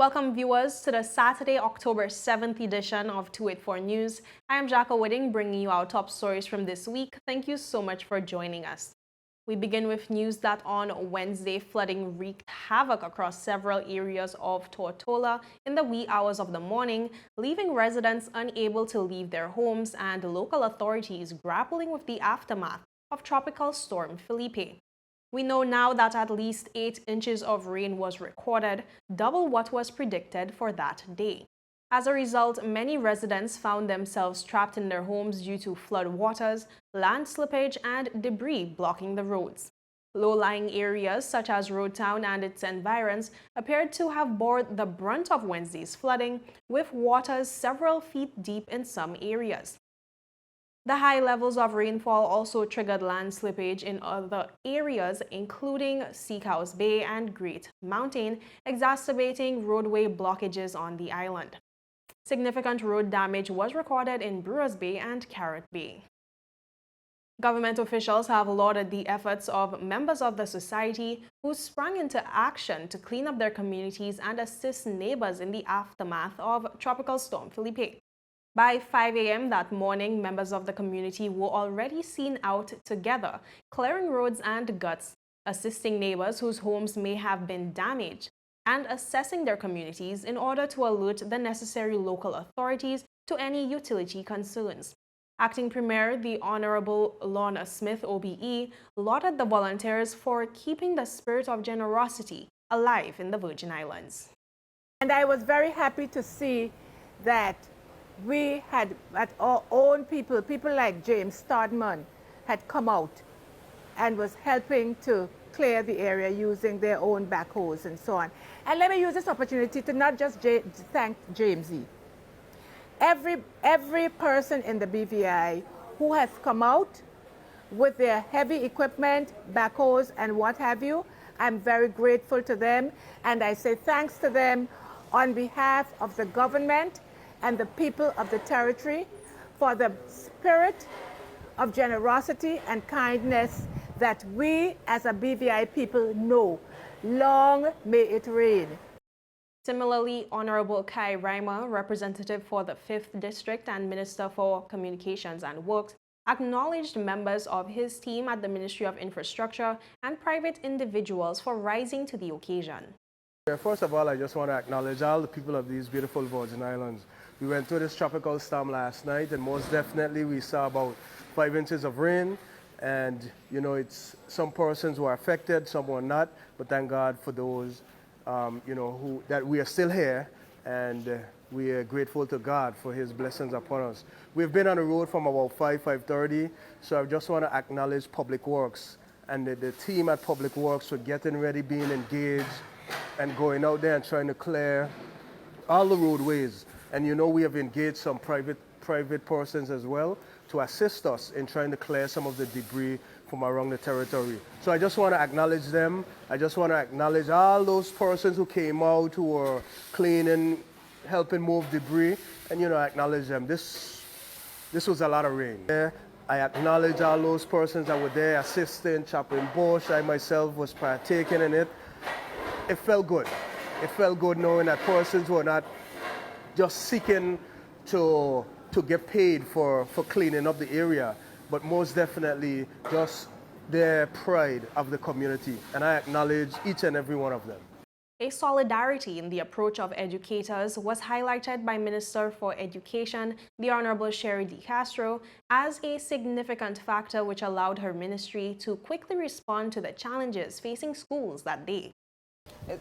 Welcome viewers to the Saturday, October 7th edition of 284 News. I am Jacka Whitting bringing you our top stories from this week. Thank you so much for joining us. We begin with news that on Wednesday, flooding wreaked havoc across several areas of Tortola in the wee hours of the morning, leaving residents unable to leave their homes and local authorities grappling with the aftermath of Tropical Storm Philippe. We know now that at least 8 inches of rain was recorded, double what was predicted for that day. As a result, many residents found themselves trapped in their homes due to flood waters, land slippage, and debris blocking the roads. Low-lying areas such as Roadtown and its environs appeared to have borne the brunt of Wednesday's flooding, with waters several feet deep in some areas. The high levels of rainfall also triggered land slippage in other areas, including Seacoast Bay and Great Mountain, exacerbating roadway blockages on the island. Significant road damage was recorded in Brewers Bay and Carrot Bay. Government officials have lauded the efforts of members of the society who sprang into action to clean up their communities and assist neighbors in the aftermath of Tropical Storm Philippe. By 5 a.m. that morning, members of the community were already seen out together, clearing roads and guts, assisting neighbors whose homes may have been damaged, and assessing their communities in order to alert the necessary local authorities to any utility concerns. Acting Premier, the Honorable Lorna Smith, OBE, lauded the volunteers for keeping the spirit of generosity alive in the Virgin Islands. And I was very happy to see that we had, at our own people like James Stodman had come out and was helping to clear the area using their own backhoes and so on. And let me use this opportunity to not just thank Jamesy. Every person in the BVI who has come out with their heavy equipment, backhoes and what have you, I'm very grateful to them, and I say thanks to them on behalf of the government and the people of the territory for the spirit of generosity and kindness that we as a BVI people know. Long may it rain. Similarly, Honorable Kai Reimer, representative for the 5th District and Minister for Communications and Works, acknowledged members of his team at the Ministry of Infrastructure and private individuals for rising to the occasion. First of all, I just want to acknowledge all the people of these beautiful Virgin Islands. We went through this tropical storm last night, and most definitely we saw about 5 inches of rain. And, you know, it's some persons were affected, some were not, but thank God for those, that we are still here, and we are grateful to God for his blessings upon us. We've been on the road from about 5:30, so I just want to acknowledge Public Works and the team at Public Works for getting ready, being engaged, and going out there and trying to clear all the roadways. And you know, we have engaged some private persons as well to assist us in trying to clear some of the debris from around the territory. So I just want to acknowledge them. I just want to acknowledge all those persons who came out, who were cleaning, helping move debris, and you know, acknowledge them. This was a lot of rain. I acknowledge all those persons that were there assisting, chopping bush. I myself was partaking in it. It felt good. It felt good knowing that persons were not just seeking to get paid for cleaning up the area, but most definitely just their pride of the community. And I acknowledge each and every one of them. A solidarity in the approach of educators was highlighted by Minister for Education, the Honorable Sherry D. Castro, as a significant factor which allowed her ministry to quickly respond to the challenges facing schools that day.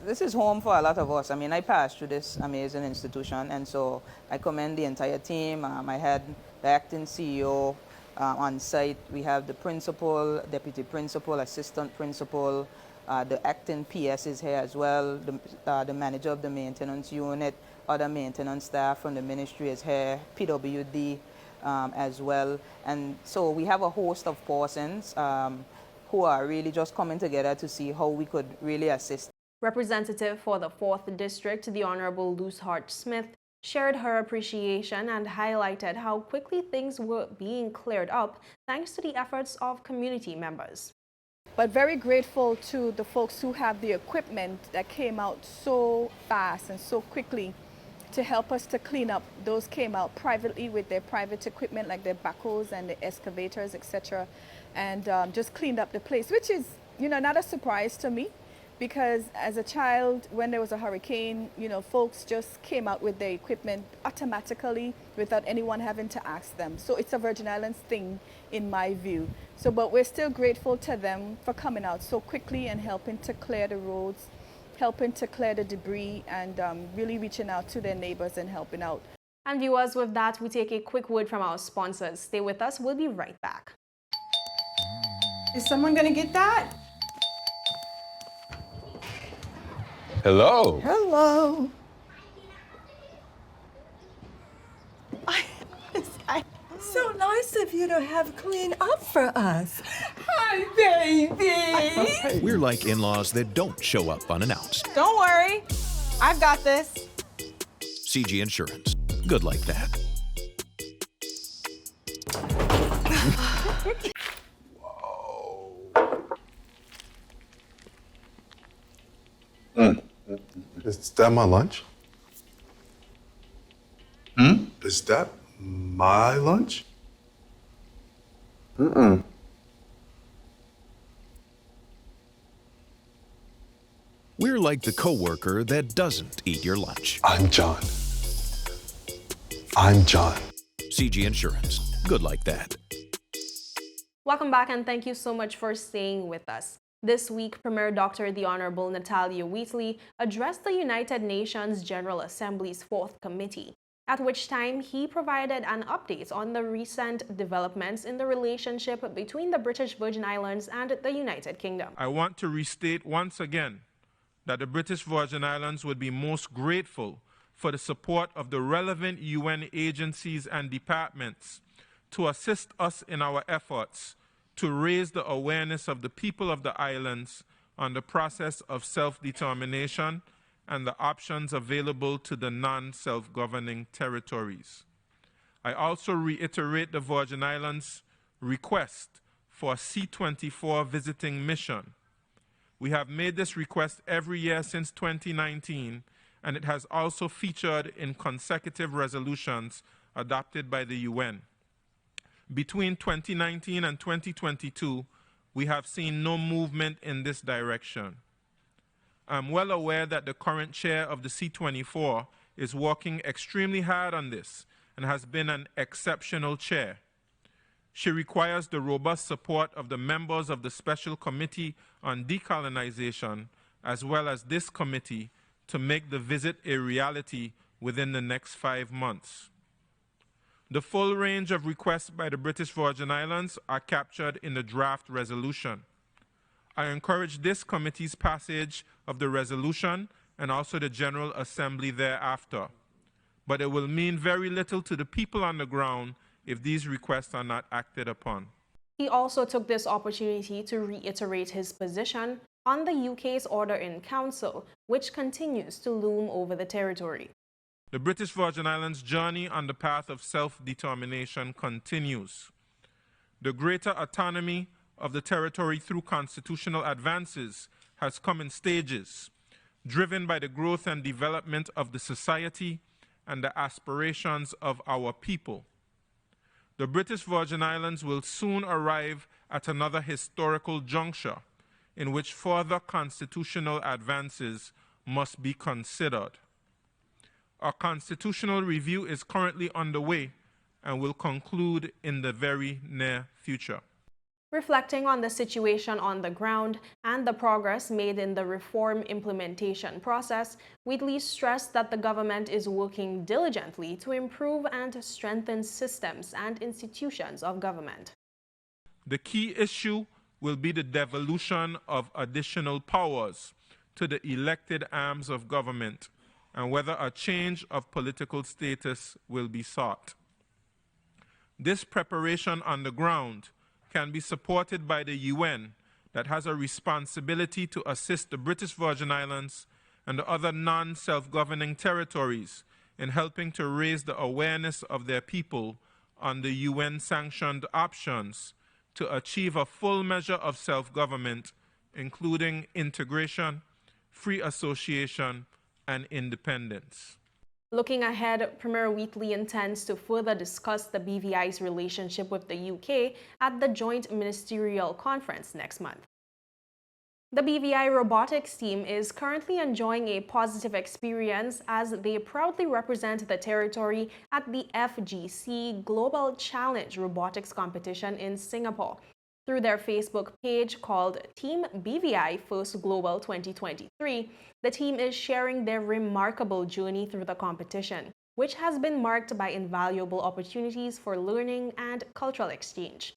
This is home for a lot of us. I mean, I passed through this amazing institution, and so I commend the entire team. I had the acting CEO on site. We have the principal, deputy principal, assistant principal, the acting PS is here as well, the manager of the maintenance unit, other maintenance staff from the ministry is here, PWD as well. And so we have a host of persons who are really just coming together to see how we could really assist. Representative for the 4th District, the Honorable Luce Hart Smith, shared her appreciation and highlighted how quickly things were being cleared up thanks to the efforts of community members. But very grateful to the folks who have the equipment that came out so fast and so quickly to help us to clean up. Those came out privately with their private equipment like their backhoes and the excavators, etc. And just cleaned up the place, which is, you know, not a surprise to me, because as a child, when there was a hurricane, you know, folks just came out with their equipment automatically without anyone having to ask them. So it's a Virgin Islands thing in my view. So, but we're still grateful to them for coming out so quickly and helping to clear the roads, helping to clear the debris, and really reaching out to their neighbors and helping out. And viewers, with that, we take a quick word from our sponsors. Stay with us. We'll be right back. Is someone going to get that? Hello. Hello. So nice of you to have cleaned up for us. Hi, baby. We're like in-laws that don't show up unannounced. Don't worry. I've got this. CG Insurance. Good like that. Is that my lunch? Is that my lunch? We're like the coworker that doesn't eat your lunch. I'm John. I'm John. CG Insurance. Good like that. Welcome back, and thank you so much for staying with us. This week, Premier Dr. the Honorable Natalia Wheatley addressed the United Nations General Assembly's Fourth Committee, at which time he provided an update on the recent developments in the relationship between the British Virgin Islands and the United Kingdom. I want to restate once again that the British Virgin Islands would be most grateful for the support of the relevant UN agencies and departments to assist us in our efforts to raise the awareness of the people of the islands on the process of self-determination and the options available to the non-self-governing territories. I also reiterate the Virgin Islands' request for a C-24 visiting mission. We have made this request every year since 2019, and it has also featured in consecutive resolutions adopted by the UN. Between 2019 and 2022, we have seen no movement in this direction. I'm well aware that the current chair of the C-24 is working extremely hard on this and has been an exceptional chair. She requires the robust support of the members of the Special Committee on Decolonization, as well as this committee, to make the visit a reality within the next 5 months. The full range of requests by the British Virgin Islands are captured in the draft resolution. I encourage this committee's passage of the resolution and also the General Assembly thereafter. But it will mean very little to the people on the ground if these requests are not acted upon. He also took this opportunity to reiterate his position on the UK's order in council, which continues to loom over the territory. The British Virgin Islands' journey on the path of self-determination continues. The greater autonomy of the territory through constitutional advances has come in stages, driven by the growth and development of the society and the aspirations of our people. The British Virgin Islands will soon arrive at another historical juncture in which further constitutional advances must be considered. Our constitutional review is currently underway and will conclude in the very near future. Reflecting on the situation on the ground and the progress made in the reform implementation process, Wheatley stressed that the government is working diligently to improve and strengthen systems and institutions of government. The key issue will be the devolution of additional powers to the elected arms of government and whether a change of political status will be sought. This preparation on the ground can be supported by the UN, that has a responsibility to assist the British Virgin Islands and the other non-self-governing territories in helping to raise the awareness of their people on the UN-sanctioned options to achieve a full measure of self-government, including integration, free association, and independence. Looking ahead, Premier Wheatley intends to further discuss the BVI's relationship with the UK at the Joint Ministerial Conference next month. The BVI robotics team is currently enjoying a positive experience as they proudly represent the territory at the FGC Global Challenge Robotics Competition in Singapore. Through their Facebook page called Team BVI First Global 2023, the team is sharing their remarkable journey through the competition, which has been marked by invaluable opportunities for learning and cultural exchange.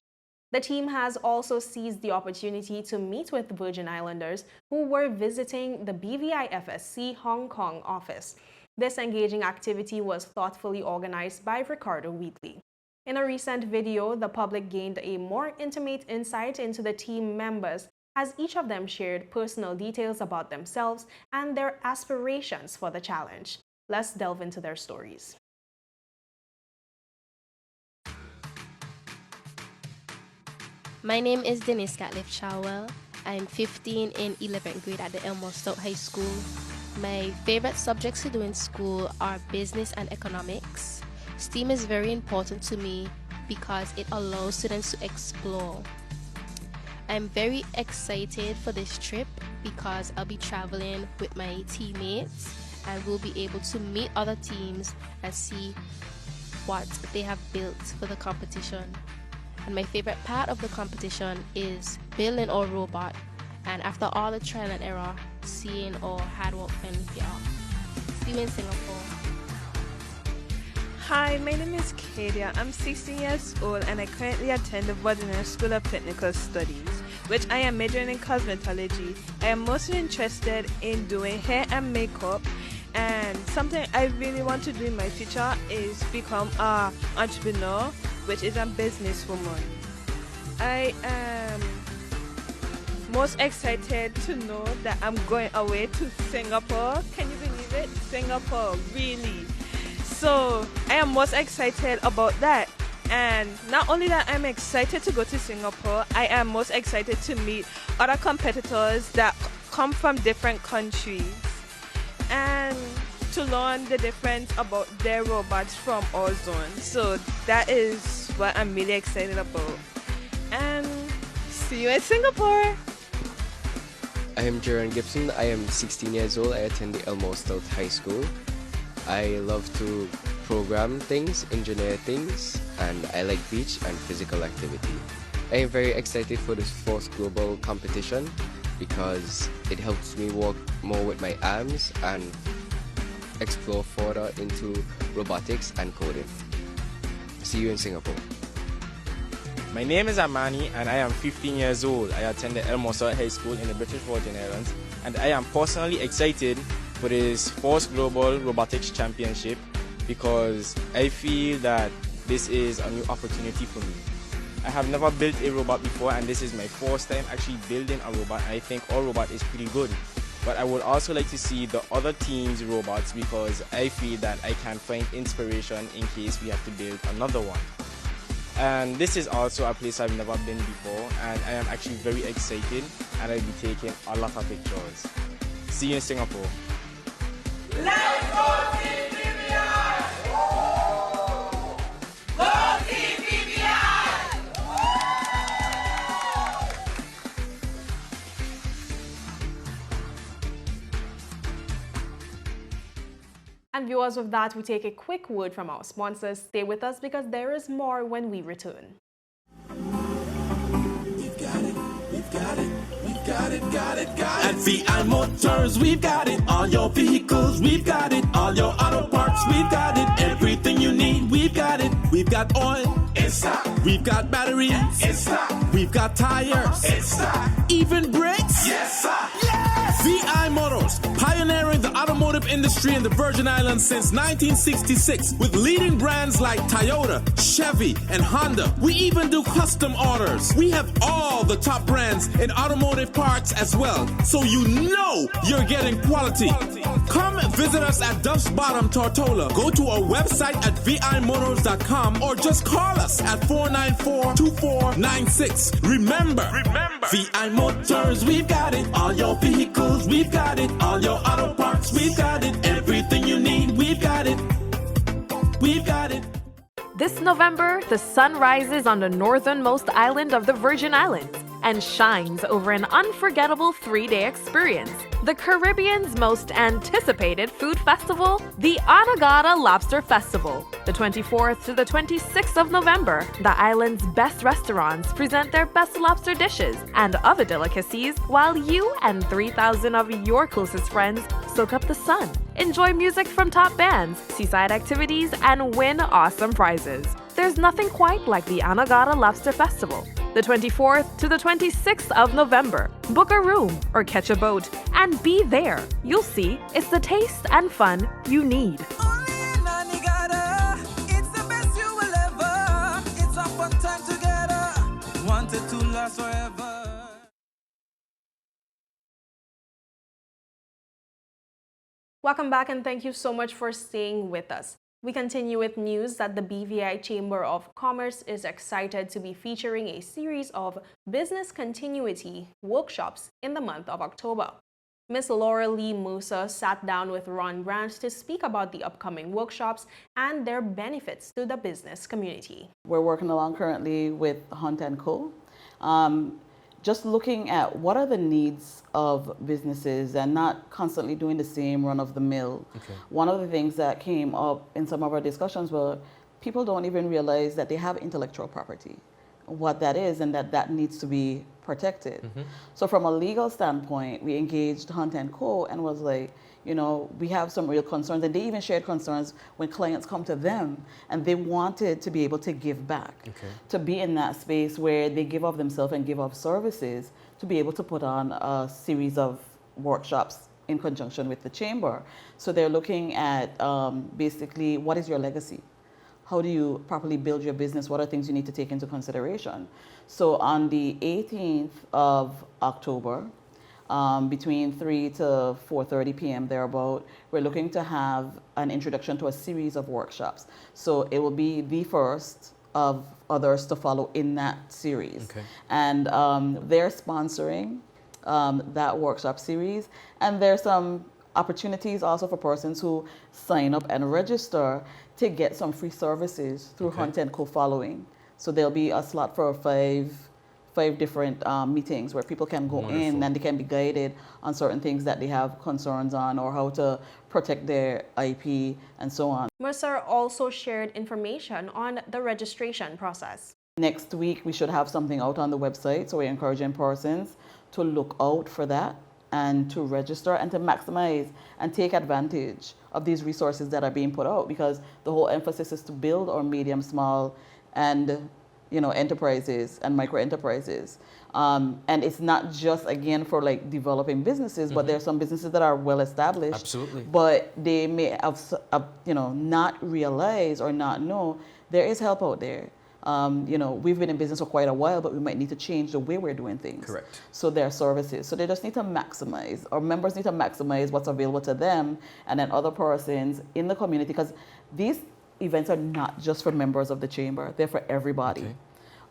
The team has also seized the opportunity to meet with Virgin Islanders who were visiting the BVI FSC Hong Kong office. This engaging activity was thoughtfully organized by Ricardo Wheatley. In a recent video, the public gained a more intimate insight into the team members as each of them shared personal details about themselves and their aspirations for the challenge. Let's delve into their stories. My name is Denise Catliff Chowell. I'm 15 in 11th grade at the Elmore Stout High School. My favorite subjects to do in school are business and economics. STEAM is very important to me because it allows students to explore. I'm very excited for this trip because I'll be traveling with my teammates and we'll be able to meet other teams and see what they have built for the competition. And my favorite part of the competition is building our robot, and after all the trial and error, seeing our hard work and pay off. See you in Singapore. Hi, my name is Kadia. I'm 16 years old and I currently attend the Virginia School of Technical Studies, which I am majoring in cosmetology. I am mostly interested in doing hair and makeup, and something I really want to do in my future is become an entrepreneur, which is a businesswoman. I am most excited to know that I'm going away to Singapore. Can you believe it? Singapore, really. So I am most excited about that. And not only that I'm excited to go to Singapore, I am most excited to meet other competitors that come from different countries and to learn the difference about their robots from our zone. So that is what I'm really excited about. And see you in Singapore. I am Jaron Gibson. I am 16 years old. I attend the Elmore Stout High School. I love to program things, engineer things, and I like beach and physical activity. I am very excited for this fourth global competition because it helps me work more with my arms and explore further into robotics and coding. See you in Singapore. My name is Amani and I am 15 years old. I attend the Elmore Stout High School in the British Virgin Islands, and I am personally excited for this fourth Global Robotics Championship because I feel that this is a new opportunity for me. I have never built a robot before, and this is my first time actually building a robot. I think our robot is pretty good. But I would also like to see the other teams' robots because I feel that I can find inspiration in case we have to build another one. And this is also a place I've never been before, and I am actually very excited, and I'll be taking a lot of pictures. See you in Singapore. Let's go Team BVI! Go Team BVI! And viewers, with that, we take a quick word from our sponsors. Stay with us because there is more when we return. We've got it. At VI Motors, we've got it. All your vehicles, we've got it. All your auto parts, we've got it. Everything you need, we've got it. We've got oil, in stock. We've got batteries, in stock. We've got tires, in stock. Even brakes, yes sir. Yes! VI Motors, pioneering the automotive industry in the Virgin Islands since 1966 with leading brands like Toyota, Chevy, and Honda. We even do custom orders. We have all the top brands in automotive parts as well, so you know you're getting quality. Come visit us at Duff's Bottom, Tortola. Go to our website at vimotors.com or just call us at 494-2496. place. Remember, VI Motors, we've got it. All your vehicles, we've got it. All your auto parts, we've got it. Everything you need, we've got it. We've got it. This November, the sun rises on the northernmost island of the Virgin Islands and shines over an unforgettable 3-day experience. The Caribbean's most anticipated food festival, the Anegada Lobster Festival. The 24th to the 26th of November, the island's best restaurants present their best lobster dishes and other delicacies while you and 3,000 of your closest friends soak up the sun. Enjoy music from top bands, seaside activities, and win awesome prizes. There's nothing quite like the Anegada Lobster Festival. The 24th to the 26th of November. Book a room or catch a boat and be there. You'll see, it's the taste and fun you need. Welcome back and thank you so much for staying with us. We continue with news that the BVI Chamber of Commerce is excited to be featuring a series of business continuity workshops in the month of October. Ms. Laura Lee Musa sat down with Ron Brandt to speak about the upcoming workshops and their benefits to the business community. We're working along currently with Hunt & Co. Just looking at what are the needs of businesses and not constantly doing the same run-of-the-mill. Okay. One of the things that came up in some of our discussions were people don't even realize that they have intellectual property, what that is, and that needs to be protected. Mm-hmm. So from a legal standpoint, we engaged Hunt & Co. and was like, you know, we have some real concerns, and they even shared concerns when clients come to them, and they wanted to be able to give back, Okay. to be in that space where they give of themselves and give of services, to be able to put on a series of workshops in conjunction with the chamber. So they're looking at basically, what is your legacy? How do you properly build your business? What are things you need to take into consideration? So on the 18th of October, between 3 to 4:30 p.m. thereabout, we're looking to have an introduction to a series of workshops. So it will be the first of others to follow in that series. Okay. And they're sponsoring that workshop series. And there's some opportunities also for persons who sign up and register to get some free services through Okay. Hunt & Co. following. So there'll be a slot for five different meetings where people can go Wonderful. in and they can be guided on certain things that they have concerns on or how to protect their IP and so on. Mercer also shared information on the registration process. Next week, we should have something out on the website, so we're encouraging persons to look out for that and to register and to maximize and take advantage of these resources that are being put out, because the whole emphasis is to build our medium, small, and enterprises and micro enterprises. And it's not just, again, for like developing businesses, but there are some businesses that are well established. Absolutely. But they may have, not realize or not know there is help out there. We've been in business for quite a while, but we might need to change the way we're doing things. Correct. So there are services. So they just need to maximize, or members need to maximize what's available to them, and then other persons in the community, because these events are not just for members of the chamber, they're for everybody. Okay.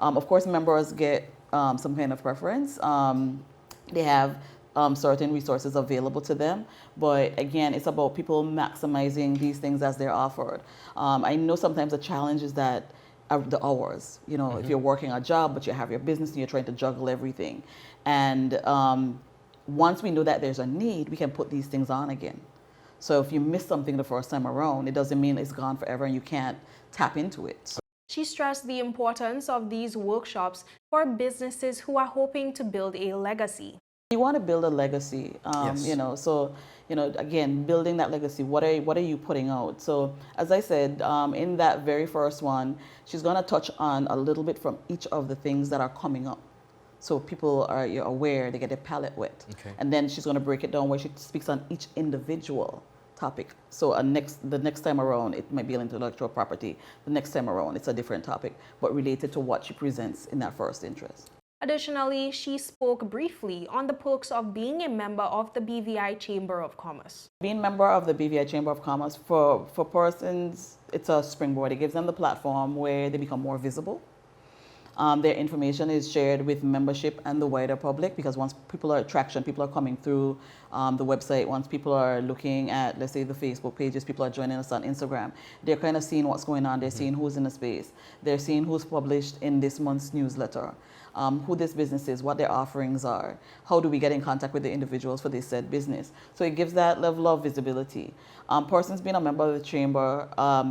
Of course, members get some kind of preference. They have certain resources available to them, but again, it's about people maximizing these things as they're offered. I know sometimes the challenge is that the hours, if you're working a job, but you have your business and you're trying to juggle everything. And once we know that there's a need, we can put these things on again. So if you miss something the first time around, it doesn't mean it's gone forever and you can't tap into it. She stressed the importance of these workshops for businesses who are hoping to build a legacy. You want to build a legacy, Yes. Again, building that legacy, what are you putting out? So as I said, in that very first one, she's going to touch on a little bit from each of the things that are coming up. So people are aware, they get their palate wet. Okay. And then she's going to break it down where she speaks on each individual topic. So the next time around, it might be intellectual property. The next time around, it's a different topic, but related to what she presents in that first interest. Additionally, she spoke briefly on the perks of being a member of the BVI Chamber of Commerce. Being a member of the BVI Chamber of Commerce, for persons, it's a springboard. It gives them the platform where they become more visible. Their information is shared with membership and the wider public, because once people are people are coming through the website, once people are looking at, let's say, the Facebook pages, people are joining us on Instagram, they're kind of seeing what's going on, they're seeing who's in the space, they're seeing who's published in this month's newsletter, who this business is, what their offerings are, how do we get in contact with the individuals for this said business. So it gives that level of visibility. Persons being a member of the Chamber,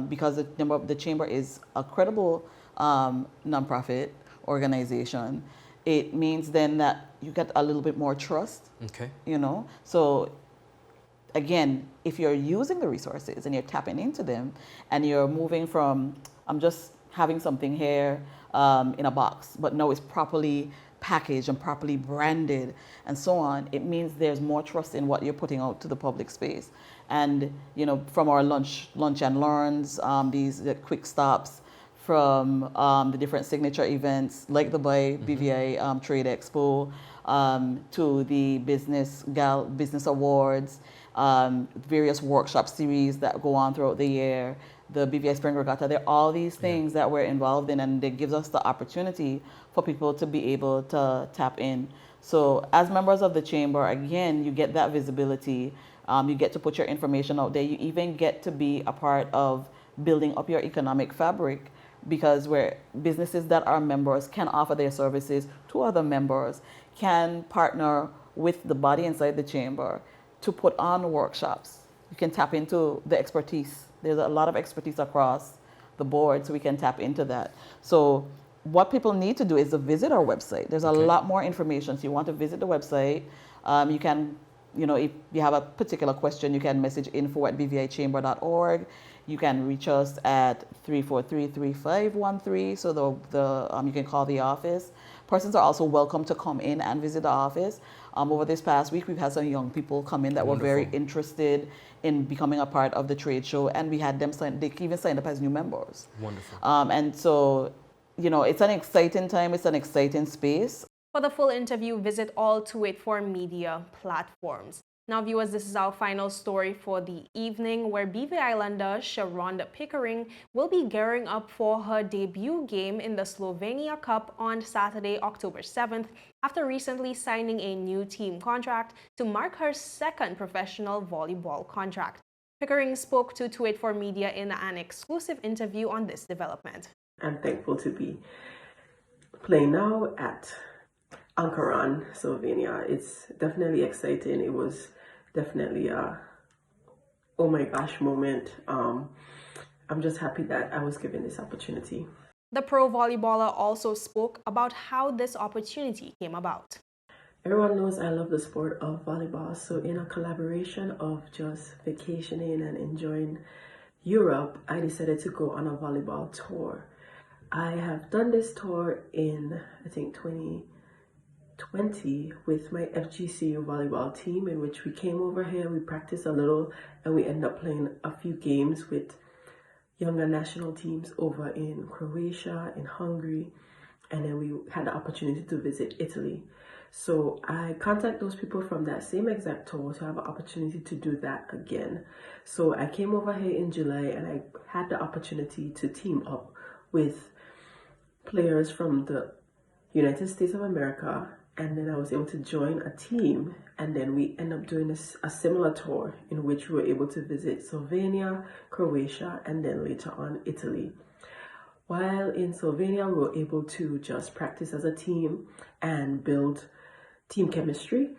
because the Chamber is a credible nonprofit organization, it means then that you get a little bit more trust. Okay. You know, so again, if you're using the resources and you're tapping into them, and you're moving from I'm just having something here in a box, but no, it's properly packaged and properly branded and so on, it means there's more trust in what you're putting out to the public space. And you know, from our lunch and learns, the quick stops, from the different signature events like the BVI Trade Expo, to the business awards, various workshop series that go on throughout the year, the BVI Spring Regatta. There are all these things that we're involved in, and it gives us the opportunity for people to be able to tap in. So as members of the Chamber, again, you get that visibility. You get to put your information out there. You even get to be a part of building up your economic fabric, because where businesses that are members can offer their services to other members, can partner with the body inside the Chamber to put on workshops. You can tap into the expertise. There's a lot of expertise across the board, so we can tap into that. So what people need to do is to visit our website. There's a lot more information. So you want to visit the website. You can, you know, if you have a particular question, you can message info@bvichamber.org. You can reach us at 343-3513, so you can call the office. Persons are also welcome to come in and visit the office. Over this past week, we've had some young people come in that were very interested in becoming a part of the trade show, and we had them they even signed up as new members. Wonderful. And so, you know, it's an exciting time, it's an exciting space. For the full interview, visit all 284 media platforms. Now, viewers, this is our final story for the evening, where BV Islander Sharonda Pickering will be gearing up for her debut game in the Slovenia Cup on Saturday, October 7th, after recently signing a new team contract to mark her second professional volleyball contract. Pickering spoke to 284 Media in an exclusive interview on this development. I'm thankful to be playing now at Ankaran, Slovenia. It's definitely exciting. It was definitely a oh my gosh moment. I'm just happy that I was given this opportunity. The pro volleyballer also spoke about how this opportunity came about. Everyone knows I love the sport of volleyball, so in a collaboration of just vacationing and enjoying Europe, I decided to go on a volleyball tour. I have done this tour in, I think, 2020 with my FGCU volleyball team, in which we came over here, we practiced a little, and we ended up playing a few games with younger national teams over in Croatia, in Hungary, and then we had the opportunity to visit Italy. So I contacted those people from that same exact tour to have an opportunity to do that again. So I came over here in July, and I had the opportunity to team up with players from the United States of America, and then I was able to join a team, and then we ended up doing a similar tour in which we were able to visit Slovenia, Croatia, and then later on Italy. While in Slovenia, we were able to just practice as a team and build team chemistry,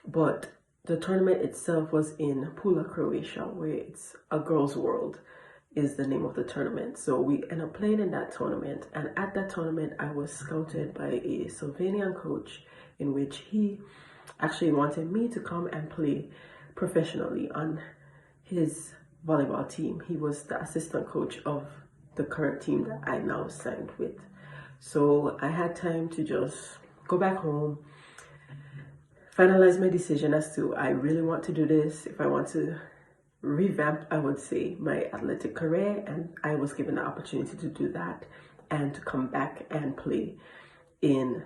but the tournament itself was in Pula, Croatia, where it's a girls' world is the name of the tournament. So we ended up playing in that tournament, and at that tournament I was scouted by a Slovenian coach, in which he actually wanted me to come and play professionally on his volleyball team. He was the assistant coach of the current team that I now signed with. So I had time to just go back home, finalize my decision as to I really want to do this, if I want to revamp, I would say, my athletic career, and I was given the opportunity to do that and to come back and play in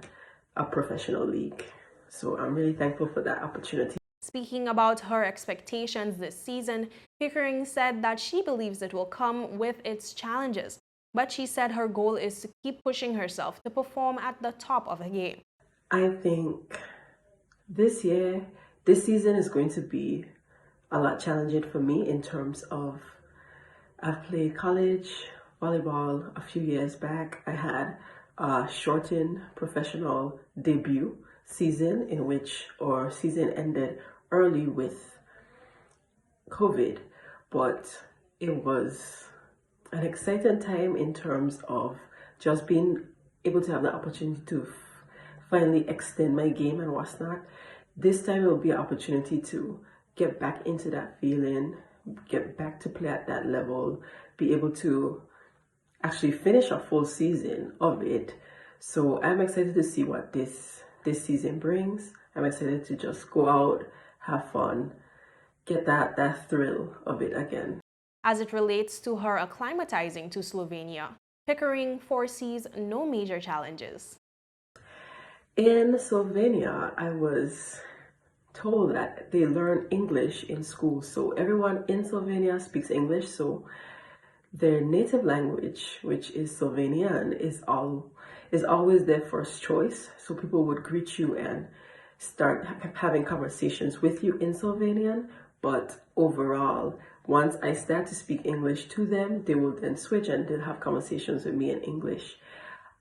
a professional league. So I'm really thankful for that opportunity. Speaking about her expectations this season, Pickering said that she believes it will come with its challenges, but she said her goal is to keep pushing herself to perform at the top of the game. I think this season is going to be a lot challenging for me in terms of I've played college volleyball a few years back. I had a shortened professional debut season in which our season ended early with COVID, but it was an exciting time in terms of just being able to have the opportunity to finally extend my game and what's not. This time it will be an opportunity to get back into that feeling, get back to play at that level, be able to actually finish a full season of it. So I'm excited to see what this season brings. I'm excited to just go out, have fun, get that thrill of it again. As it relates to her acclimatizing to Slovenia, Pickering foresees no major challenges. In Slovenia, I was told that they learn English in school. So everyone in Slovenia speaks English. So their native language, which is Slovenian, is always their first choice. So people would greet you and start having conversations with you in Slovenian. But overall, once I start to speak English to them, they will then switch and they'll have conversations with me in English.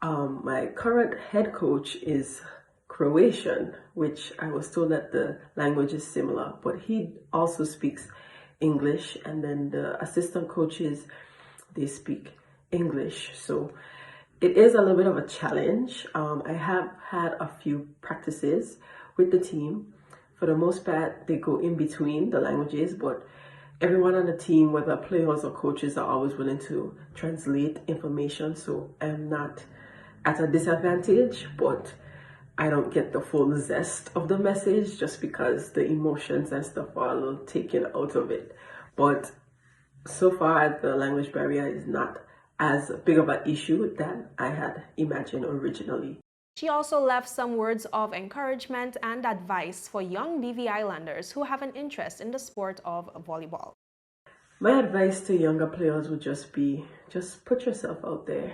My current head coach is Croatian, which I was told that the language is similar, but he also speaks English, and then the assistant coaches, they speak English. So it is a little bit of a challenge. I have had a few practices with the team. For the most part, they go in between the languages, but everyone on the team, whether players or coaches, are always willing to translate information. So I'm not at a disadvantage, but I don't get the full zest of the message just because the emotions and stuff are a little taken out of it. But so far, the language barrier is not as big of an issue than I had imagined originally. She also left some words of encouragement and advice for young BV Islanders who have an interest in the sport of volleyball. My advice to younger players would just be, just put yourself out there.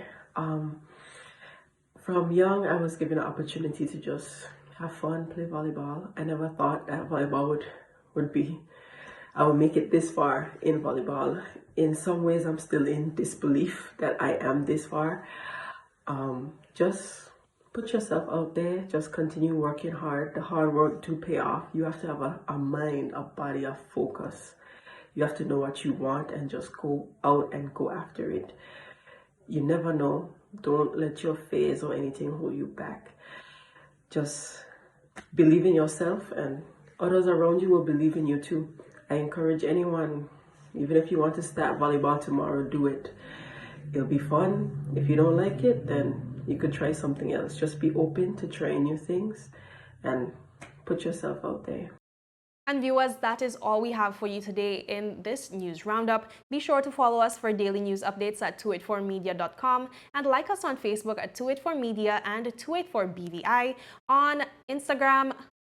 From young, I was given an opportunity to just have fun, play volleyball. I never thought that volleyball I would make it this far in volleyball. In some ways, I'm still in disbelief that I am this far. Just put yourself out there, just continue working hard. The hard work do pay off. You have to have a mind, a body, a focus. You have to know what you want and just go out and go after it. You never know. Don't let your fears or anything hold you back. Just believe in yourself, and others around you will believe in you too. I encourage anyone, even if you want to start volleyball tomorrow, do it. It'll be fun. If you don't like it, then you could try something else. Just be open to trying new things and put yourself out there. And viewers, that is all we have for you today in this news roundup. Be sure to follow us for daily news updates at 284media.com and like us on Facebook at 284media and 284BVI, on Instagram,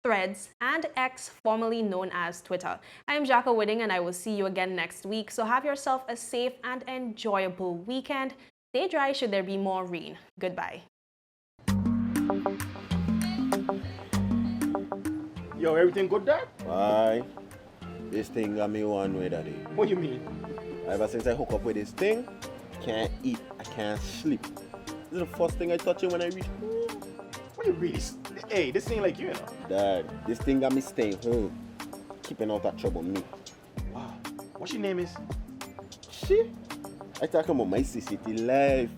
Threads, and X, formerly known as Twitter. I am Jacko Whitting, and I will see you again next week. So have yourself a safe and enjoyable weekend. Stay dry should there be more rain. Goodbye. Yo, everything good, Dad? Aye. This thing got me one way, Daddy. What you mean? Ever since I hook up with this thing, can't eat, I can't sleep. This is the first thing I touch it when I reach home. What you really? Hey, this ain't like you, know. Dad, this thing got me staying home, keeping out of trouble me. Wow. What your name is? She? I talking about my CCT life.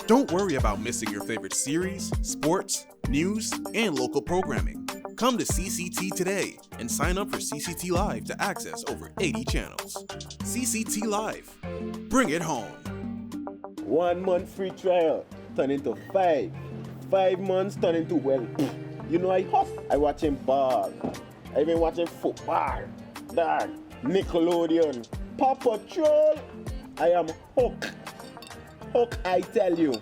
Don't worry about missing your favorite series, sports, news, and local programming. Come to CCT today and sign up for CCT Live to access over 80 channels. CCT Live. Bring it home. 1 month free trial turn into 5. 5 months turn into, well, you know I hustle. I watching ball. I been watching football. Dad, Nickelodeon, Paw Patrol. I am hooked. Hook, I tell you.